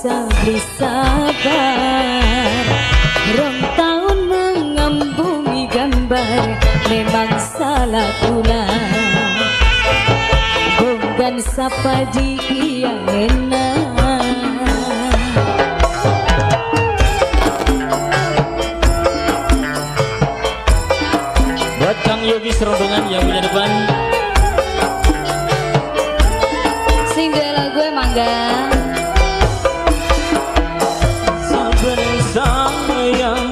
bisa beri sabar. Rong tahun mengambungi gambar memang salah pula. Bukan sapa di yang enak. Buat Kang Yogi serombongan yang punya depan. Sing duwe lagu mangga. Sabar sayang,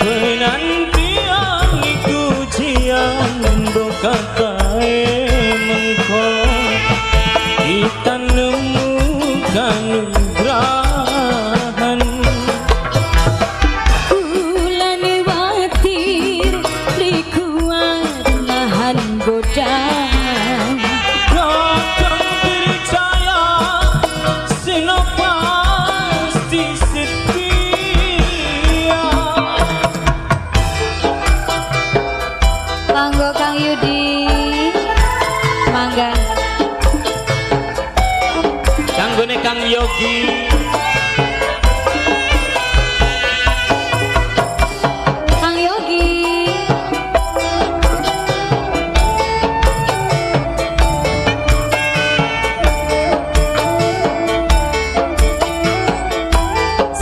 penantian iku jian bukan kae mengko. Kita nemukan nugrahan. Ulane watir rikuat nahan godaan. Kakang percaya seno pasti setia. Kanggo Kang Yudi mangga. Kanggone Kang Yogi. Kang Yogi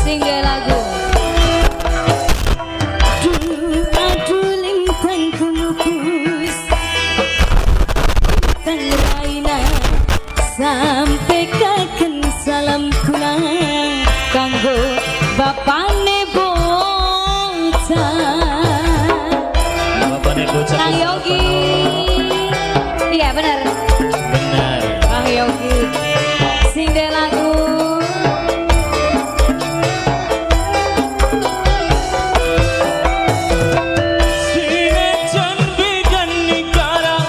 sing gawe lagu. Aduh lintang kumukus tang raina sampai kaken salam kula kanggo bapane bocah. Bapaknya bocah. Kang Yogi. Iya benar. Benar. Kang Yogi. Sing de lagu. Sinejan bidan negara,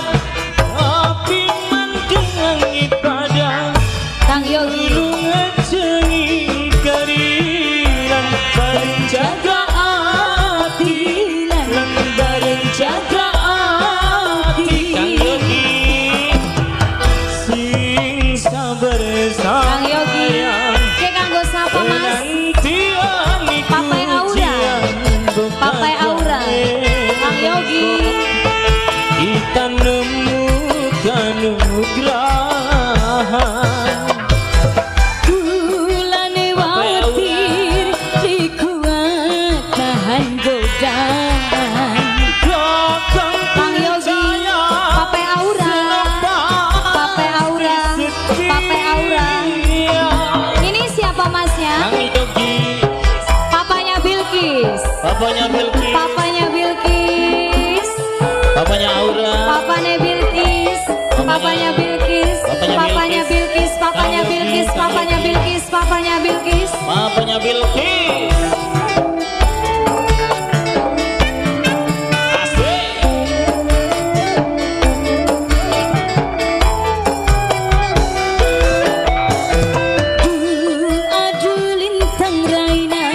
api mandengang ibadah. Kang Yogi. Lungejengi kariran bareng jaga hati, lan bareng jaga hati. Kang Yogi, sing sabar Kang Yogi. sayang, Ki kanggo sapa Mas? penantian iku Papai Aura. jian bukan Papai Aura. kae Kang Yogi. kita nemukan nugrahan. Ulane watir dikuat tahan godaan. Kang Yogi. Papai Aura. Papai Aura. Papai Aura. Ini siapa Masnya? Kang Yogi, Papanya Bilkis. papanya Bilki, Papanya Bilkis. papanya Aura, Papanya Bilkis. Papanya Bilkis. Papanya Bilkis. Papanya Bilkis. Papanya Bilkis. Papanya Bilkis. papanya Bilki. Asik. Aduh lintang raina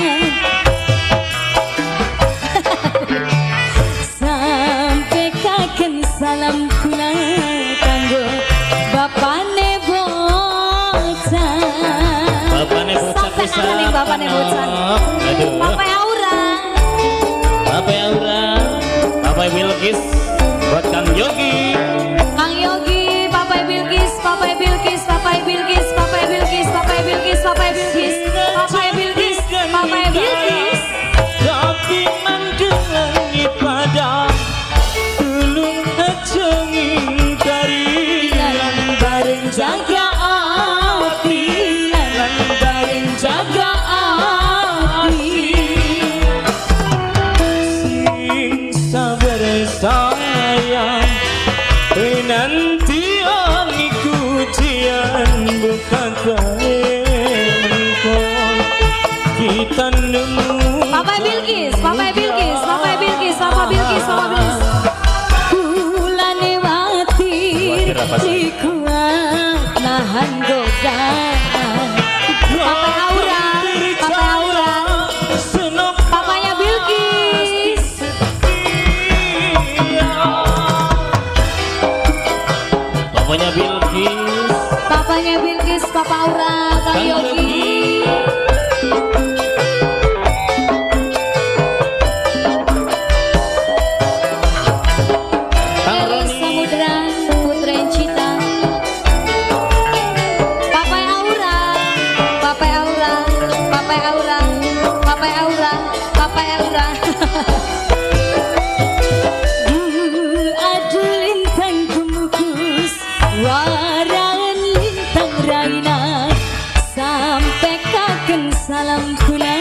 sampai kaken salam kula kanggo bapane bocah. Bapaknya bocah Sampai pisan. nang ning bapane bocah. Aduh. Papai Aura. Papai Aura, papai Bilkis, buat Kang Yogi. Kang Yogi, Papai Bilkis, Papai Bilkis, Papai Bilkis, Papai Bilkis, Papai Bilkis, Papai Bilkis, Papai Bilkis, Papai Bilkis. Tapi mandengang ibadah, tulung ajengi kariran bareng jaga hati, lan bareng jaga hati. Sing sabar sayang, penantian iku jian bukan kae mengko. Kita nemu Papai Bilkis, Papai Bilkis, Papai Bilkis, Papai Bilkis, Papai Bilkis. Ulane watir dikuat nahan godaan. Papai Aura, Papai Aura. Papanya Bilkis. Papanya Bilkis, Papanya Bilkis, Papa Aura, Kang Yogi. salam kula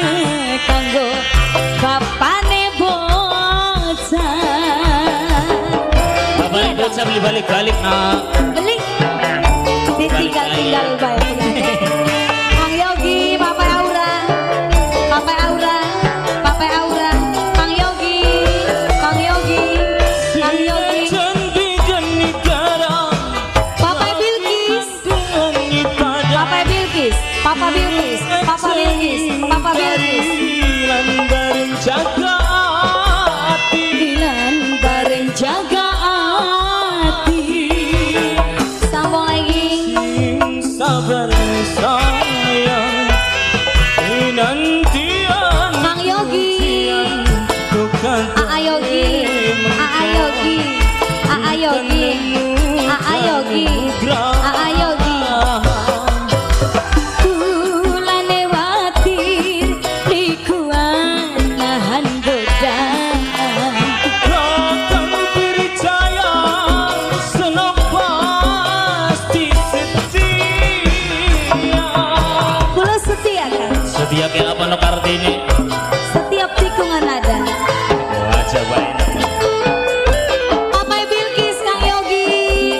kanggo bapane bocah. Bapane bocah beli balik-balik nak. Beli ditinggal-tinggal bae. Kang Yogi, Papa Aura, Papa Aura, Papa Aura, Kang Yogi, Kang Yogi, Kang Yogi. Papa Bilkis, Papa Bilkis, Papa Bilkis, Papa Bilkis, Papa Bilkis. Lan bareng jaga hati, Dilan bareng jaga hati. Sambung lagi. sabar sayang, nantian Kang Yogi, bukan Aa Yogi, Aa Yogi, Aa Yogi, Aa Yogi, Aa Yogi. Kula lewatir likuan nahan godaan. Takkan percaya senang pasti setia. Kula setia kan, Setia ke apa no Kartini? setiap tikungan ada. Wajah baik. Papa Bilkis, Kang Yogi,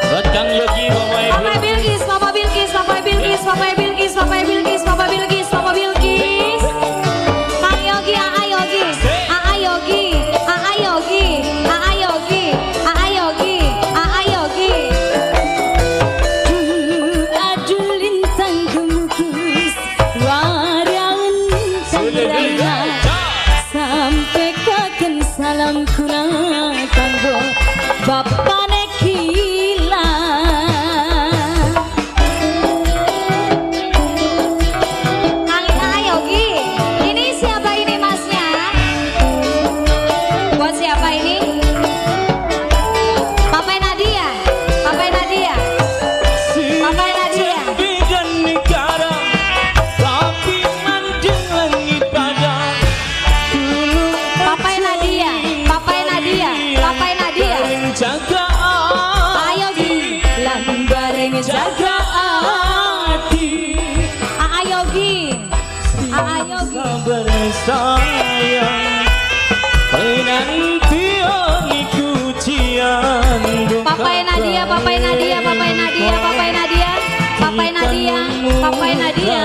Buat Kang Yogi, Bapak Ibu. Papa Bilkis, Papa Bilkis, Papa Bilkis, Papa Bilkis, Papa Bilkis, Papa Bilkis, Papa Bilkis. Kang Yogi, Aa Yogi, Aa Yogi, Aa Yogi, Aa Yogi, Aa Yogi, Aa Yogi. Aduh lintang gemukus, warangan terang. Sampai kaken salam kula kanggo bapane kila. Kang Yogi, ini siapa ini masnya? Buat siapa ini? Papa Nadia, Papa Nadia, Papa Nadia. Bidang negara, tapi mandang ibadah. Dulu Papa Nadia, Papa Nadia, Papa Nadia. jaga Ayo Gi, lan bareng jaga hati. Ayo Gi, Ayo Gi. sabar sayang, penantian ujian. Papa Nadia, Papa Nadia, Papa Nadia, Papa Nadia, Papa Nadia, Papa Nadia.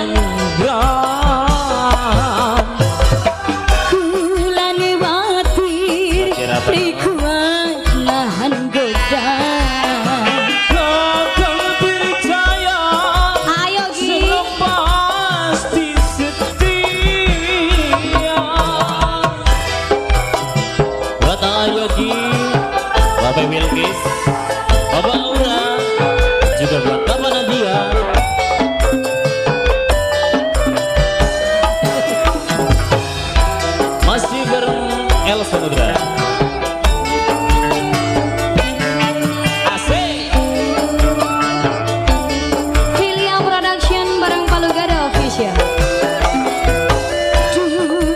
Kula lewatir likuan nahan godaan. Takkan percaya Ayo Gi. pasti setia. Buat Yogi, Bapak Bilkis, Bapak Aura, juga buat Bapak Nadia. Masih bareng El Samudra. Asik. Filia Production bareng Palugada Official.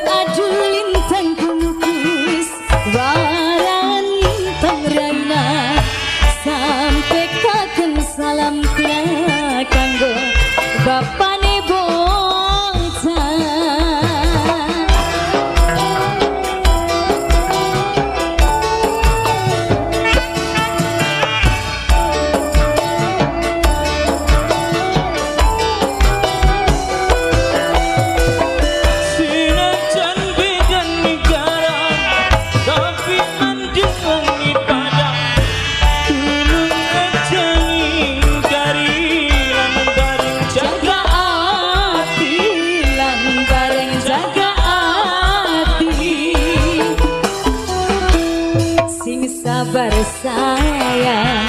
Aduh lintang kukus, waran lintang raina. Sampai kaken salam kula kanggo bapane bocah. Sinajan bidang negara, tapi mandang ibadah. Dulu ngejeng dari lan bareng jaga hati, lan bareng jaga hati. Sing sabar sayang,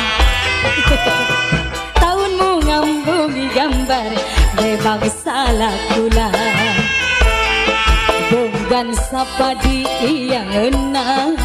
tahunmu ngambungi gambar memang salah kula. Bonggan sapa di yang enang.